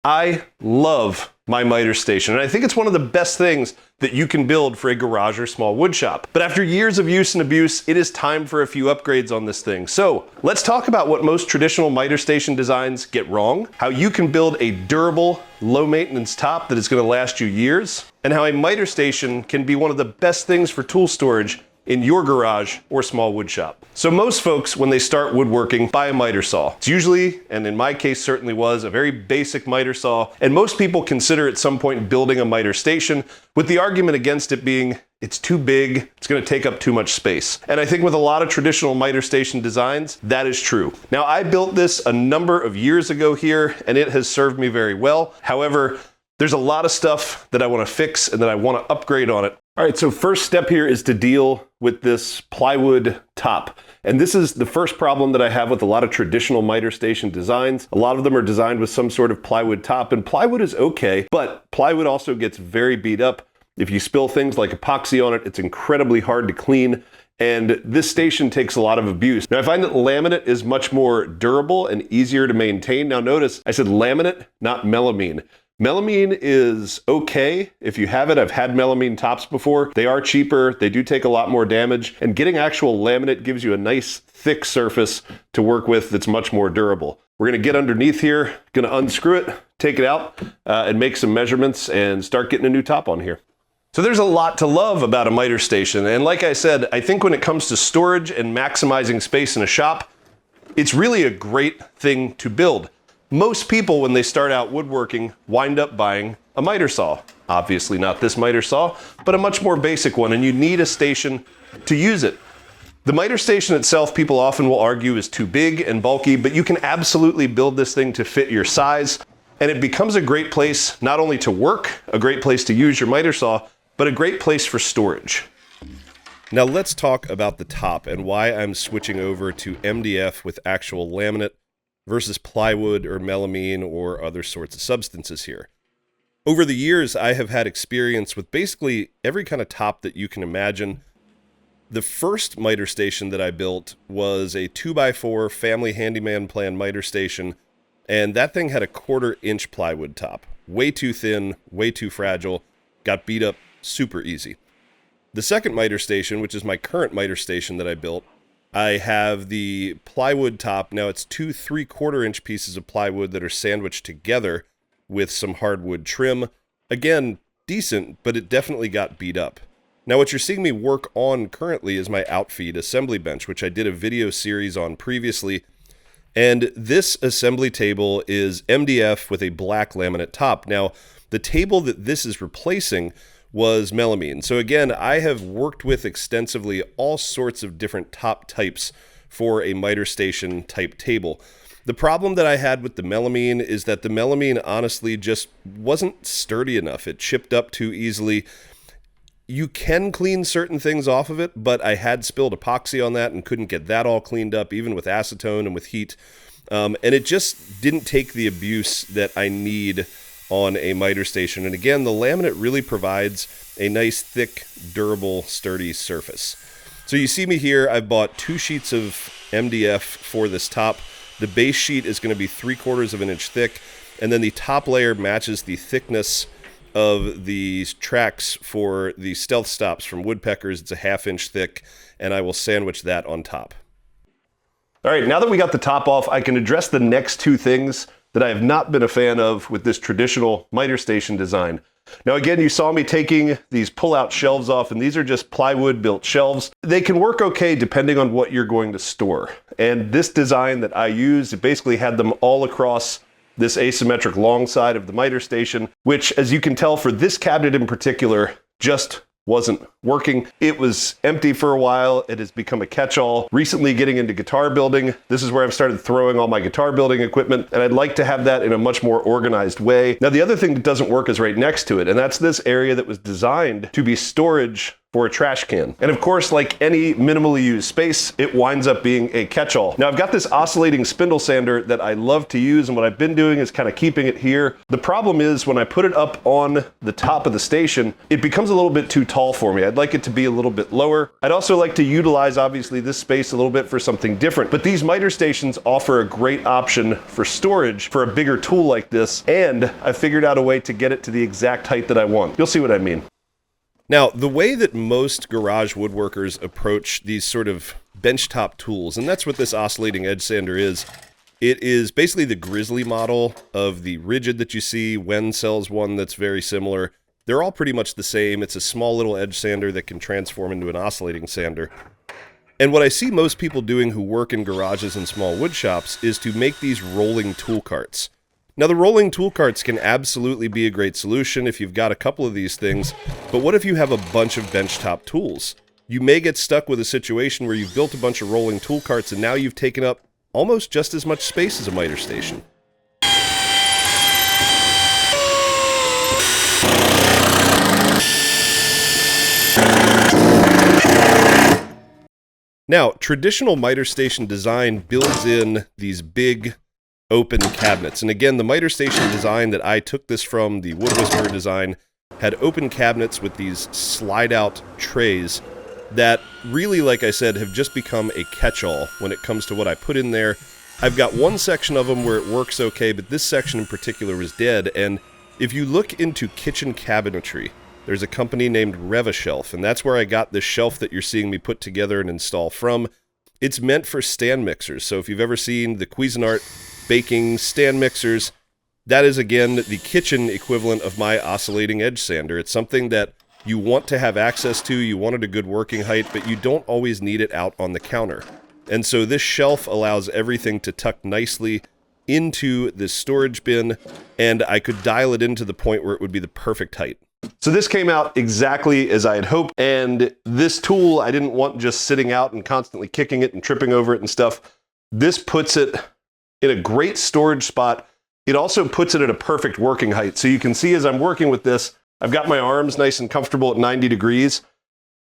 I love my miter station, and I think it's one of the best things that you can build for a garage or small wood shop. But after years of use and abuse, it is time for a few upgrades on this thing. So let's talk about what most traditional miter station designs get wrong, how you can build a durable, low maintenance top that is going to last you years, and how a miter station can be one of the best things for tool storage in your garage or small wood shop. So most folks, when they start woodworking, buy a miter saw. It's usually, and in my case certainly was, a very basic miter saw, and most people consider at some point building a miter station, with the argument against it being, it's too big, it's gonna take up too much space. And I think with a lot of traditional miter station designs, that is true. Now, I built this a number of years ago here, and it has served me very well. However, there's a lot of stuff that I wanna fix and that I wanna upgrade on it. All right, so first step here is to deal with this plywood top. And this is the first problem that I have with a lot of traditional miter station designs. A lot of them are designed with some sort of plywood top, and plywood is okay, but plywood also gets very beat up. If you spill things like epoxy on it, it's incredibly hard to clean. And this station takes a lot of abuse. Now I find that laminate is much more durable and easier to maintain. Now notice, I said laminate, not melamine. Melamine is okay if you have it. I've had melamine tops before. They are cheaper, they do take a lot more damage, and getting actual laminate gives you a nice thick surface to work with that's much more durable. We're gonna get underneath here, gonna unscrew it, take it out, and make some measurements and start getting a new top on here. So there's a lot to love about a miter station, and like I said, I think when it comes to storage and maximizing space in a shop, it's really a great thing to build. Most people, when they start out woodworking, wind up buying a miter saw. Obviously not this miter saw, but a much more basic one, and you need a station to use it. The miter station itself, people often will argue, is too big and bulky, but you can absolutely build this thing to fit your size, and it becomes a great place not only to work, a great place to use your miter saw, but a great place for storage. Now let's talk about the top and why I'm switching over to MDF with actual laminate versus plywood or melamine or other sorts of substances here. Over the years, I have had experience with basically every kind of top that you can imagine. The first miter station that I built was a 2x4 family handyman plan miter station, and that thing had a 1/4 inch plywood top. Way too thin, way too fragile, got beat up super easy. The second miter station, which is my current miter station that I built, I have the plywood top. Now it's 2 3/4 inch pieces of plywood that are sandwiched together with some hardwood trim. Again, decent, but it definitely got beat up. Now what you're seeing me work on currently is my outfeed assembly bench, which I did a video series on previously. And this assembly table is MDF with a black laminate top. Now, the table that this is replacing was melamine. So again, I have worked with extensively all sorts of different top types for a miter station type table. The problem that I had with the melamine is that the melamine honestly just wasn't sturdy enough. It chipped up too easily. You can clean certain things off of it, but I had spilled epoxy on that and couldn't get that all cleaned up, even with acetone and with heat. And it just didn't take the abuse that I need on a miter station. And again, the laminate really provides a nice, thick, durable, sturdy surface. So you see me here, I've bought 2 sheets of MDF for this top. The base sheet is going to be 3/4 of an inch thick, and then the top layer matches the thickness of the tracks for the stealth stops from woodpeckers. It's a 1/2 inch thick, and I will sandwich that on top. All right, now that we got the top off, I can address the next 2 things that I have not been a fan of with this traditional miter station design. Now again, you saw me taking these pull-out shelves off, and these are just plywood built shelves. They can work okay depending on what you're going to store. And this design that I used, it basically had them all across this asymmetric long side of the miter station, which, as you can tell for this cabinet in particular, just wasn't working. It was empty for a while. It has become a catch-all. Recently getting into guitar building, this is where I've started throwing all my guitar building equipment, and I'd like to have that in a much more organized way. Now, the other thing that doesn't work is right next to it, and that's this area that was designed to be storage or a trash can. And of course, like any minimally used space, it winds up being a catch-all. Now I've got this oscillating spindle sander that I love to use, and what I've been doing is kind of keeping it here. The problem is when I put it up on the top of the station, it becomes a little bit too tall for me. I'd like it to be a little bit lower. I'd also like to utilize, obviously, this space a little bit for something different, but these miter stations offer a great option for storage for a bigger tool like this, and I figured out a way to get it to the exact height that I want. You'll see what I mean. Now, the way that most garage woodworkers approach these sort of benchtop tools, and that's what this oscillating edge sander is, it is basically the Grizzly model of the Rigid that you see. Wen sells one that's very similar. They're all pretty much the same. It's a small little edge sander that can transform into an oscillating sander. And what I see most people doing who work in garages and small wood shops is to make these rolling tool carts. Now, the rolling tool carts can absolutely be a great solution if you've got a couple of these things, but what if you have a bunch of benchtop tools? You may get stuck with a situation where you've built a bunch of rolling tool carts and now you've taken up almost just as much space as a miter station. Now, traditional miter station design builds in these big open cabinets. And again, the miter station design that I took this from, the Wood Whisperer design, had open cabinets with these slide-out trays that really, like I said, have just become a catch-all when it comes to what I put in there. I've got one section of them where it works okay, but this section in particular was dead. And if you look into kitchen cabinetry, there's a company named Revashelf, and that's where I got this shelf that you're seeing me put together and install from. It's meant for stand mixers. So if you've ever seen the Cuisinart baking stand mixers, that is, again, the kitchen equivalent of my oscillating edge sander. It's something that you want to have access to, you want it a good working height, but you don't always need it out on the counter. And so this shelf allows everything to tuck nicely into this storage bin, and I could dial it into the point where it would be the perfect height. So this came out exactly as I had hoped, and this tool I didn't want just sitting out and constantly kicking it and tripping over it and stuff. This puts it in a great storage spot. It also puts it at a perfect working height. So you can see as I'm working with this, I've got my arms nice and comfortable at 90 degrees.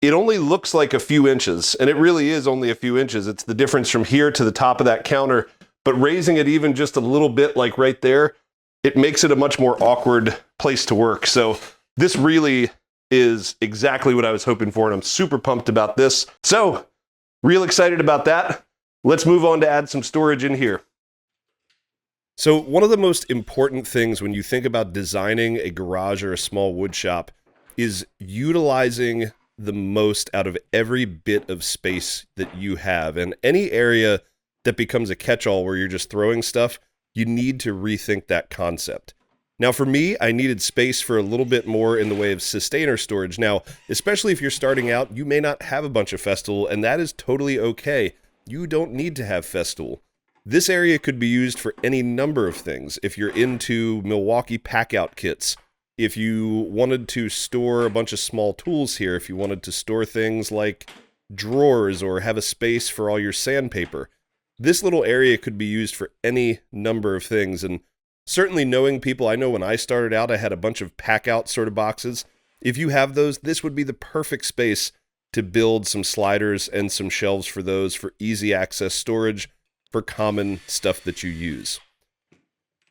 It only looks like a few inches, and it really is only a few inches. It's the difference from here to the top of that counter, but raising it even just a little bit like right there, it makes it a much more awkward place to work. So this really is exactly what I was hoping for, and I'm super pumped about this. So, real excited about that. Let's move on to add some storage in here. So, one of the most important things when you think about designing a garage or a small wood shop is utilizing the most out of every bit of space that you have. And any area that becomes a catch-all where you're just throwing stuff, you need to rethink that concept. Now for me, I needed space for a little bit more in the way of Systainer storage. Now, especially if you're starting out, you may not have a bunch of Festool, and that is totally okay. You don't need to have Festool. This area could be used for any number of things. If you're into Milwaukee pack-out kits, if you wanted to store a bunch of small tools here, if you wanted to store things like drawers or have a space for all your sandpaper, this little area could be used for any number of things. And certainly knowing people, I know when I started out, I had a bunch of pack-out sort of boxes. If you have those, this would be the perfect space to build some sliders and some shelves for those for easy access storage for common stuff that you use.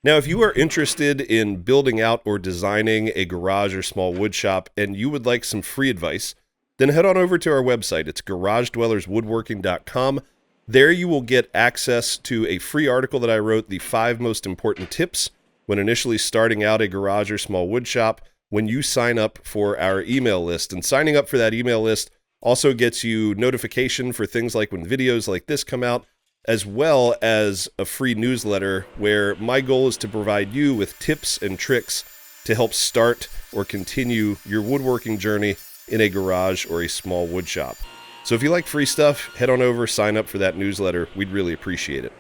Now, if you are interested in building out or designing a garage or small wood shop and you would like some free advice, then head on over to our website. It's garagedwellerswoodworking.com. There you will get access to a free article that I wrote, the 5 most important tips when initially starting out a garage or small wood shop, when you sign up for our email list. And signing up for that email list also gets you notification for things like when videos like this come out, as well as a free newsletter where my goal is to provide you with tips and tricks to help start or continue your woodworking journey in a garage or a small wood shop. So if you like free stuff, head on over, sign up for that newsletter. We'd really appreciate it.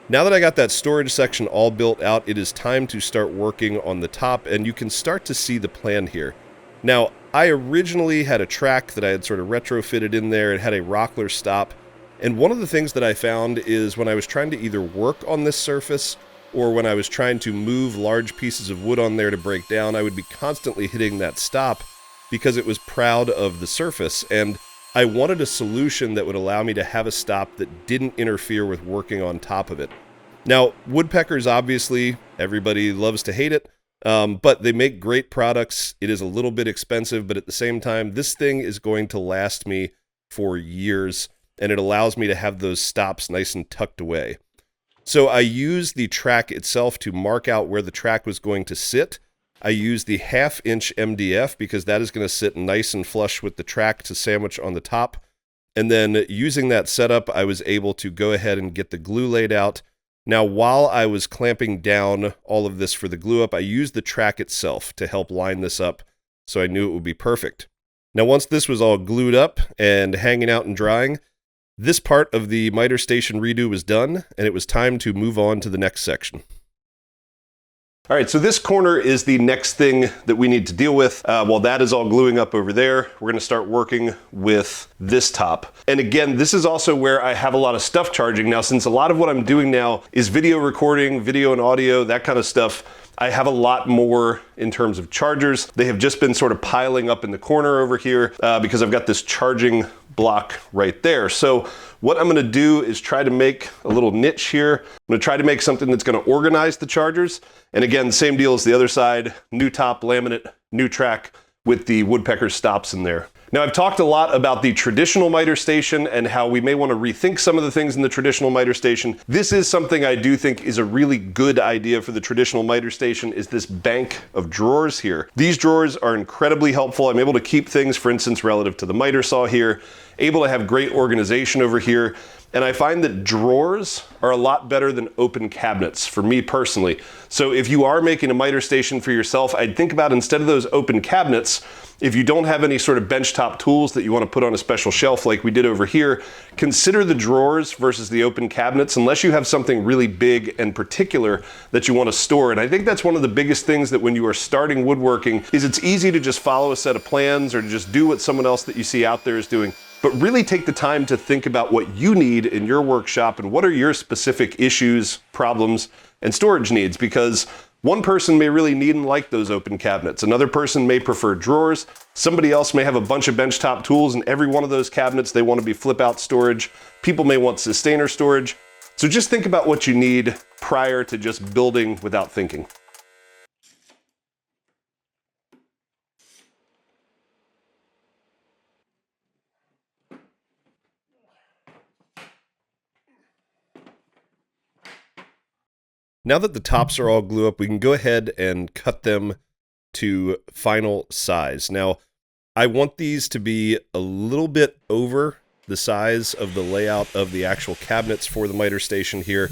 Now that I got that storage section all built out, it is time to start working on the top, and you can start to see the plan here. Now, I originally had a track that I had sort of retrofitted in there. It had a rockler stop. And one of the things that I found is when I was trying to either work on this surface or when I was trying to move large pieces of wood on there to break down, I would be constantly hitting that stop. because it was proud of the surface, and I wanted a solution that would allow me to have a stop that didn't interfere with working on top of it. Now, woodpeckers, obviously, everybody loves to hate it, but they make great products. It is a little bit expensive, but at the same time, this thing is going to last me for years, and it allows me to have those stops nice and tucked away. So I used the track itself to mark out where the track was going to sit. I used the 1/2 inch MDF because that is going to sit nice and flush with the track to sandwich on the top. And then using that setup, I was able to go ahead and get the glue laid out. Now, while I was clamping down all of this for the glue up, I used the track itself to help line this up, so I knew it would be perfect. Now, once this was all glued up and hanging out and drying, this part of the miter station redo was done, and it was time to move on to the next section. All right, so this corner is the next thing that we need to deal with. While that is all gluing up over there, we're gonna start working with this top. And again, this is also where I have a lot of stuff charging. Now, since a lot of what I'm doing now is video recording, video and audio, that kind of stuff, I have a lot more in terms of chargers. They have just been sort of piling up in the corner over here because I've got this charging block right there. So what I'm gonna do is try to make a little niche here. I'm gonna try to make something that's gonna organize the chargers. And again, same deal as the other side, new top, laminate, new track with the woodpecker stops in there. Now, I've talked a lot about the traditional miter station and how we may want to rethink some of the things in the traditional miter station. This is something I do think is a really good idea for the traditional miter station, is this bank of drawers here. These drawers are incredibly helpful. I'm able to keep things, for instance, relative to the miter saw here, able to have great organization over here. And I find that drawers are a lot better than open cabinets for me personally. So if you are making a miter station for yourself, I'd think about, instead of those open cabinets, if you don't have any sort of benchtop tools that you want to put on a special shelf like we did over here, consider the drawers versus the open cabinets, unless you have something really big and particular that you want to store. And I think that's one of the biggest things, that when you are starting woodworking, is it's easy to just follow a set of plans or to just do what someone else that you see out there is doing. But really take the time to think about what you need in your workshop and what are your specific issues, problems, and storage needs, because one person may really need and like those open cabinets. Another person may prefer drawers. Somebody else may have a bunch of benchtop tools, and every one of those cabinets, they want to be flip out storage. People may want Systainer storage. So just think about what you need prior to just building without thinking. Now that the tops are all glued up, we can go ahead and cut them to final size. Now, I want these to be a little bit over the size of the layout of the actual cabinets for the miter station here.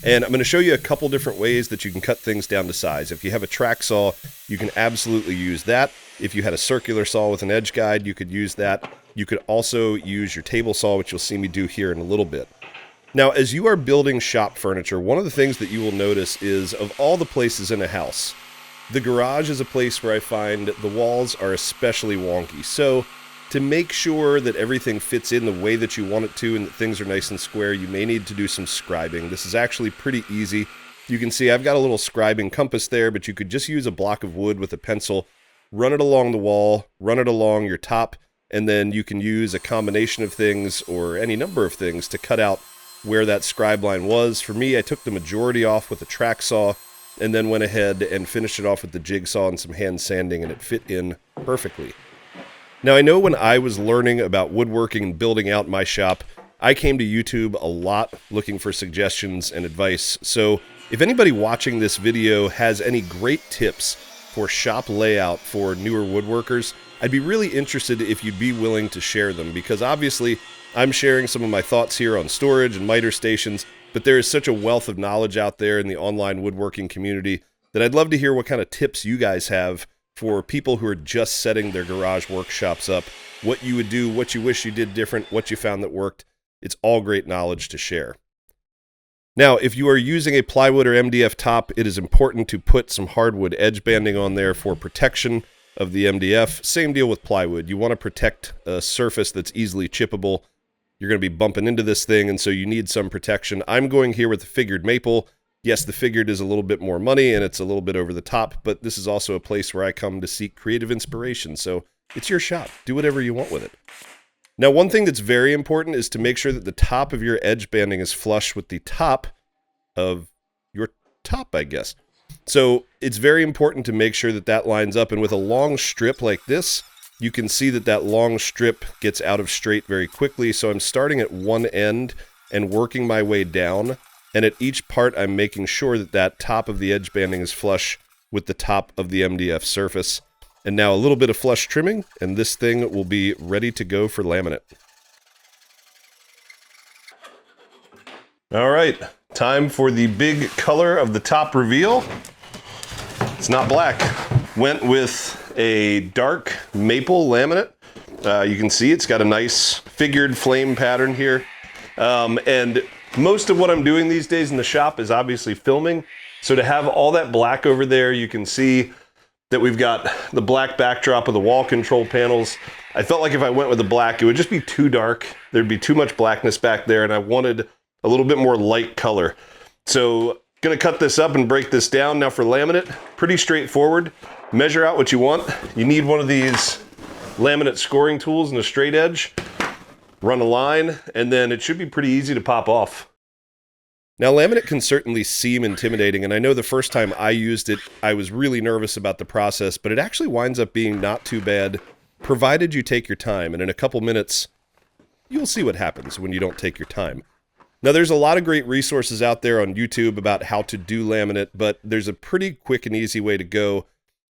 And I'm going to show you a couple different ways that you can cut things down to size. If you have a track saw, you can absolutely use that. If you had a circular saw with an edge guide, you could use that. You could also use your table saw, which you'll see me do here in a little bit. Now, as you are building shop furniture, one of the things that you will notice is, of all the places in a house, the garage is a place where I find the walls are especially wonky. So to make sure that everything fits in the way that you want it to and that things are nice and square, you may need to do some scribing. This is actually pretty easy. You can see I've got a little scribing compass there, but you could just use a block of wood with a pencil, run it along the wall, run it along your top, and then you can use a combination of things or any number of things to cut out where that scribe line was. For me, I took the majority off with a track saw and then went ahead and finished it off with the jigsaw and some hand sanding, and it fit in perfectly. Now, I know when I was learning about woodworking and building out my shop, I came to YouTube a lot looking for suggestions and advice. So if anybody watching this video has any great tips for shop layout for newer woodworkers, I'd be really interested if you'd be willing to share them, because obviously I'm sharing some of my thoughts here on storage and miter stations, but there is such a wealth of knowledge out there in the online woodworking community that I'd love to hear what kind of tips you guys have for people who are just setting their garage workshops up, what you would do, what you wish you did different, what you found that worked. It's all great knowledge to share. Now, if you are using a plywood or MDF top, it is important to put some hardwood edge banding on there for protection of the MDF. Same deal with plywood. You want to protect a surface that's easily chippable. You're going to be bumping into this thing, and so you need some protection. I'm going here with the figured maple. Yes, the figured is a little bit more money, and it's a little bit over the top, but this is also a place where I come to seek creative inspiration, so it's your shop. Do whatever you want with it. Now, one thing that's very important is to make sure that the top of your edge banding is flush with the top of your top, I guess. So it's very important to make sure that that lines up. And with a long strip like this, you can see that that long strip gets out of straight very quickly. So I'm starting at one end and working my way down. And at each part, I'm making sure that that top of the edge banding is flush with the top of the MDF surface. And now a little bit of flush trimming, and this thing will be ready to go for laminate. All right, time for the big color of the top reveal. It's not black. Went with a dark maple laminate. You can see it's got a nice figured flame pattern here. And most of what I'm doing these days in the shop is obviously filming. So to have all that black over there, you can see that we've got the black backdrop of the wall control panels. I felt like if I went with the black, it would just be too dark. There'd be too much blackness back there, and I wanted a little bit more light color. So gonna cut this up and break this down. Now for laminate, pretty straightforward. Measure out what you want. You need one of these laminate scoring tools and a straight edge. Run a line, and then it should be pretty easy to pop off. Now, laminate can certainly seem intimidating, and I know the first time I used it, I was really nervous about the process, but it actually winds up being not too bad, provided you take your time, and in a couple minutes, you'll see what happens when you don't take your time. Now, there's a lot of great resources out there on YouTube about how to do laminate, but there's a pretty quick and easy way to go.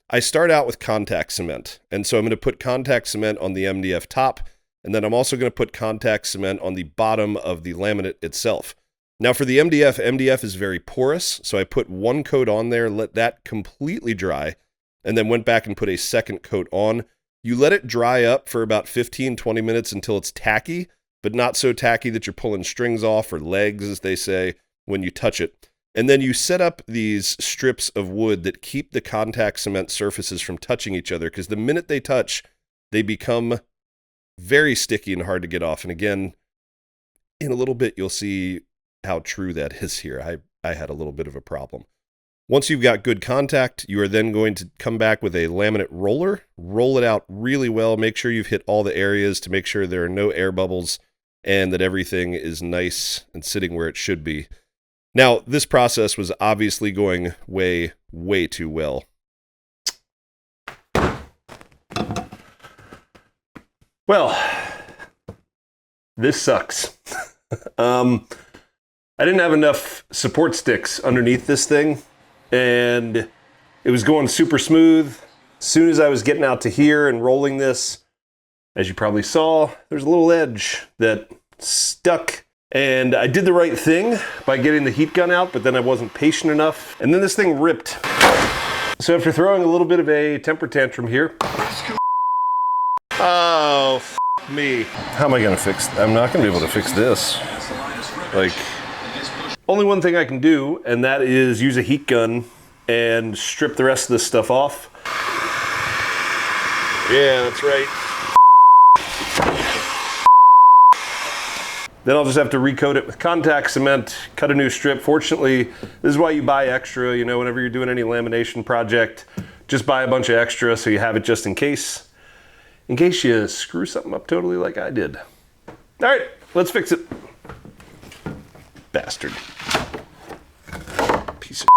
I start out with contact cement, and so I'm going to put contact cement on the MDF top, and then I'm also going to put contact cement on the bottom of the laminate itself. Now for the MDF is very porous, so I put one coat on there, let that completely dry, and then went back and put a second coat on. You let it dry up for about 15-20 minutes until it's tacky, but not so tacky that you're pulling strings off, or legs, as they say, when you touch it. And then you set up these strips of wood that keep the contact cement surfaces from touching each other, because the minute they touch, they become very sticky and hard to get off. And again, in a little bit, you'll see how true that is here. I had a little bit of a problem. Once you've got good contact, you are then going to come back with a laminate roller, roll it out really well, make sure you've hit all the areas to make sure there are no air bubbles and that everything is nice and sitting where it should be. Now, this process was obviously going way, way too well. Well, this sucks. I didn't have enough support sticks underneath this thing, and it was going super smooth. As soon as I was getting out to here and rolling this, as you probably saw, there's a little edge that stuck. And I did the right thing by getting the heat gun out, but then I wasn't patient enough. And then this thing ripped. So after throwing a little bit of a temper tantrum here. Oh, f me. How am I gonna fix? I'm not gonna be able to fix this. Like, only one thing I can do, and that is use a heat gun and strip the rest of this stuff off. Yeah, that's right. Then I'll just have to recoat it with contact cement, cut a new strip. Fortunately, this is why you buy extra, you know, whenever you're doing any lamination project, just buy a bunch of extra so you have it just in case you screw something up totally like I did. All right, let's fix it. Bastard. Piece of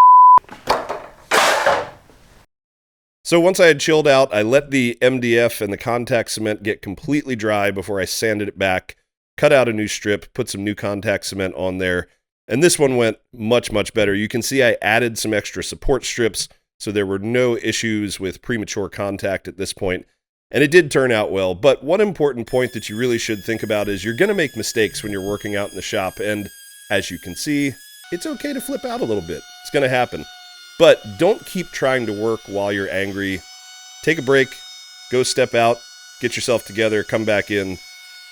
So once I had chilled out, I let the MDF and the contact cement get completely dry before I sanded it back, cut out a new strip, put some new contact cement on there, and this one went much, much better. You can see I added some extra support strips, so there were no issues with premature contact at this point, and it did turn out well. But one important point that you really should think about is you're going to make mistakes when you're working out in the shop, and as you can see, it's okay to flip out a little bit. It's going to happen. But don't keep trying to work while you're angry. Take a break, go step out, get yourself together, come back in,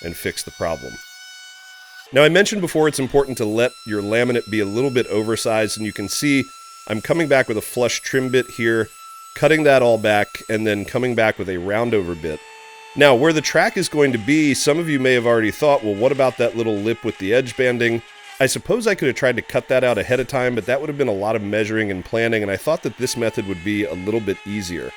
and fix the problem. Now, I mentioned before it's important to let your laminate be a little bit oversized, and you can see I'm coming back with a flush trim bit here, cutting that all back, and then coming back with a roundover bit. Now, where the track is going to be, some of you may have already thought, well, what about that little lip with the edge banding? I suppose I could have tried to cut that out ahead of time, but that would have been a lot of measuring and planning, and I thought that this method would be a little bit easier.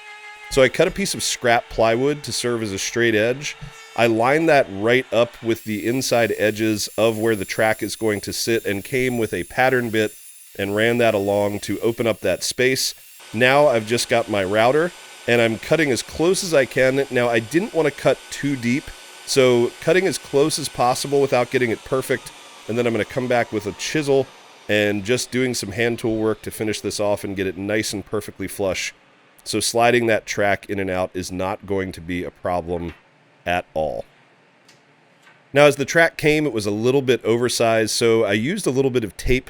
So I cut a piece of scrap plywood to serve as a straight edge. I lined that right up with the inside edges of where the track is going to sit and came with a pattern bit and ran that along to open up that space. Now I've just got my router and I'm cutting as close as I can. Now I didn't want to cut too deep, so cutting as close as possible without getting it perfect. And then I'm going to come back with a chisel and just doing some hand tool work to finish this off and get it nice and perfectly flush. So sliding that track in and out is not going to be a problem at all. Now as the track came, it was a little bit oversized, so I used a little bit of tape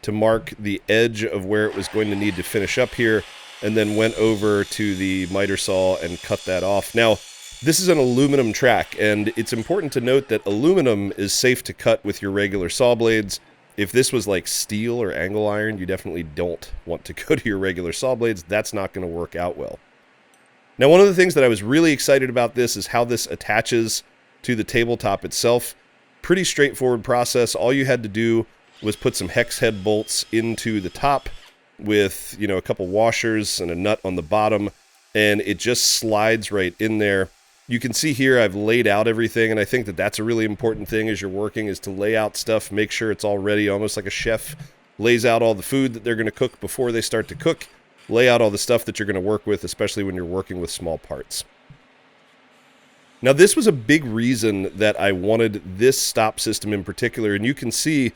to mark the edge of where it was going to need to finish up here, and then went over to the miter saw and cut that off. Now, this is an aluminum track, and it's important to note that aluminum is safe to cut with your regular saw blades. If this was like steel or angle iron, you definitely don't want to go to your regular saw blades. That's not going to work out well. Now, one of the things that I was really excited about this is how this attaches to the tabletop itself. Pretty straightforward process. All you had to do was put some hex head bolts into the top with, a couple washers and a nut on the bottom, and it just slides right in there. You can see here I've laid out everything, and I think that that's a really important thing as you're working, is to lay out stuff, make sure it's all ready, almost like a chef lays out all the food that they're going to cook before they start to cook. Lay out all the stuff that you're going to work with, especially when you're working with small parts. Now, this was a big reason that I wanted this stop system in particular, and you can see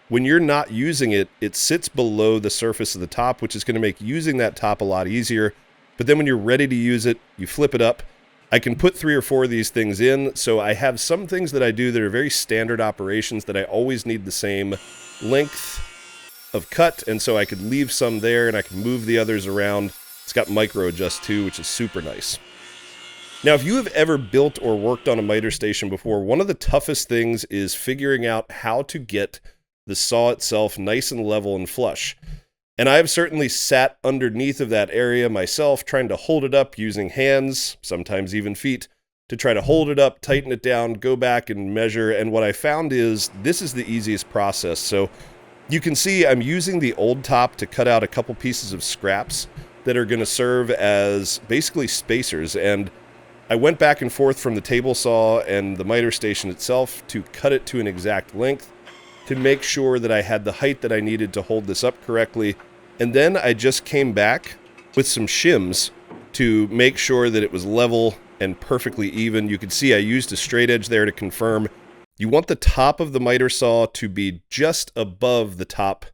when you're not using it, it sits below the surface of the top, which is going to make using that top a lot easier. But then when you're ready to use it, you flip it up. I can put 3 or 4 of these things in, so I have some things that I do that are very standard operations that I always need the same length of cut, and so I could leave some there and I can move the others around. It's got micro adjust too, which is super nice. Now, if you have ever built or worked on a miter station before, one of the toughest things is figuring out how to get the saw itself nice and level and flush. And I've certainly sat underneath of that area myself, trying to hold it up using hands, sometimes even feet, to try to hold it up, tighten it down, go back and measure. And what I found is this is the easiest process. So you can see I'm using the old top to cut out a couple pieces of scraps that are going to serve as basically spacers. And I went back and forth from the table saw and the miter station itself to cut it to an exact length, to make sure that I had the height that I needed to hold this up correctly. And then I just came back with some shims to make sure that it was level and perfectly even. You can see I used a straight edge there to confirm. You want the top of the miter saw to be just above the top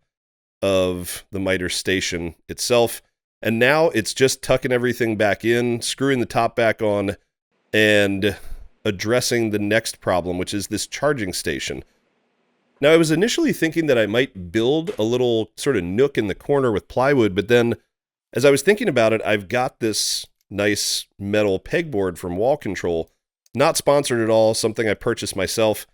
of the miter station itself. And now it's just tucking everything back in, screwing the top back on, and addressing the next problem, which is this charging station. Now, I was initially thinking that I might build a little sort of nook in the corner with plywood, but then as I was thinking about it, I've got this nice metal pegboard from Wall Control, not sponsored at all, something I purchased myself,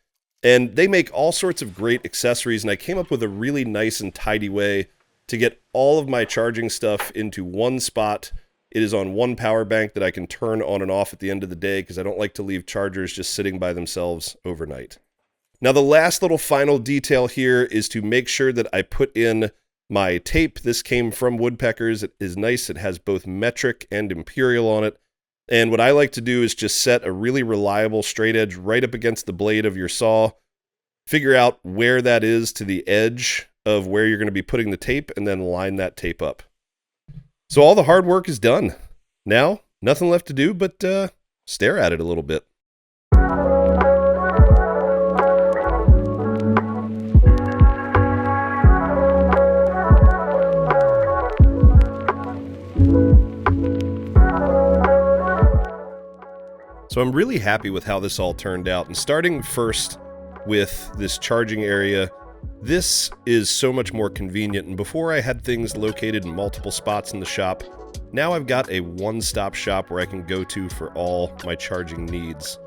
and they make all sorts of great accessories, and I came up with a really nice and tidy way to get all of my charging stuff into one spot. It is on one power bank that I can turn on and off at the end of the day because I don't like to leave chargers just sitting by themselves overnight. Now, the last little final detail here is to make sure that I put in my tape. This came from Woodpeckers. It is nice. It has both metric and imperial on it. And what I like to do is just set a really reliable straight edge right up against the blade of your saw, figure out where that is to the edge of where you're going to be putting the tape, and then line that tape up. So all the hard work is done. Now, nothing left to do but stare at it a little bit. So I'm really happy with how this all turned out. And starting first with this charging area, this is so much more convenient. And before I had things located in multiple spots in the shop, now I've got a one-stop shop where I can go to for all my charging needs.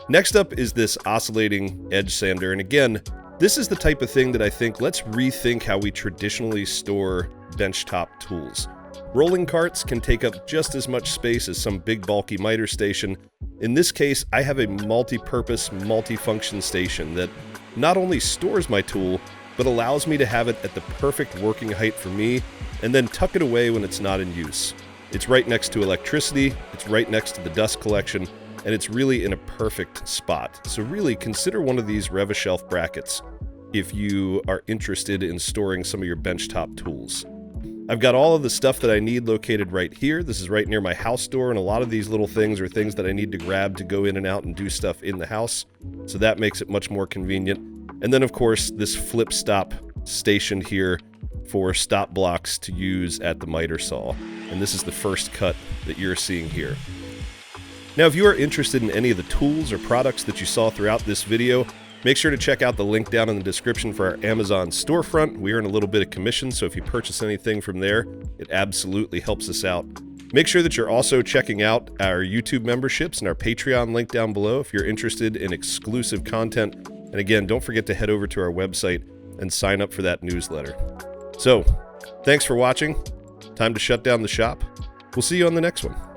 Next up is this oscillating edge sander. And again, this is the type of thing that I think, let's rethink how we traditionally store benchtop tools. Rolling carts can take up just as much space as some big bulky miter station. In this case, I have a multi-purpose, multi-function station that not only stores my tool, but allows me to have it at the perfect working height for me, and then tuck it away when it's not in use. It's right next to electricity, it's right next to the dust collection, and it's really in a perfect spot. So really consider one of these Rev-A-Shelf brackets if you are interested in storing some of your benchtop tools. I've got all of the stuff that I need located right here. This is right near my house door, and a lot of these little things are things that I need to grab to go in and out and do stuff in the house. So that makes it much more convenient. And then of course, this flip stop station here for stop blocks to use at the miter saw. And this is the first cut that you're seeing here. Now, if you are interested in any of the tools or products that you saw throughout this video, make sure to check out the link down in the description for our Amazon storefront. We earn a little bit of commission, so if you purchase anything from there, it absolutely helps us out. Make sure that you're also checking out our YouTube memberships and our Patreon link down below if you're interested in exclusive content. And again, don't forget to head over to our website and sign up for that newsletter. So, thanks for watching. Time to shut down the shop. We'll see you on the next one.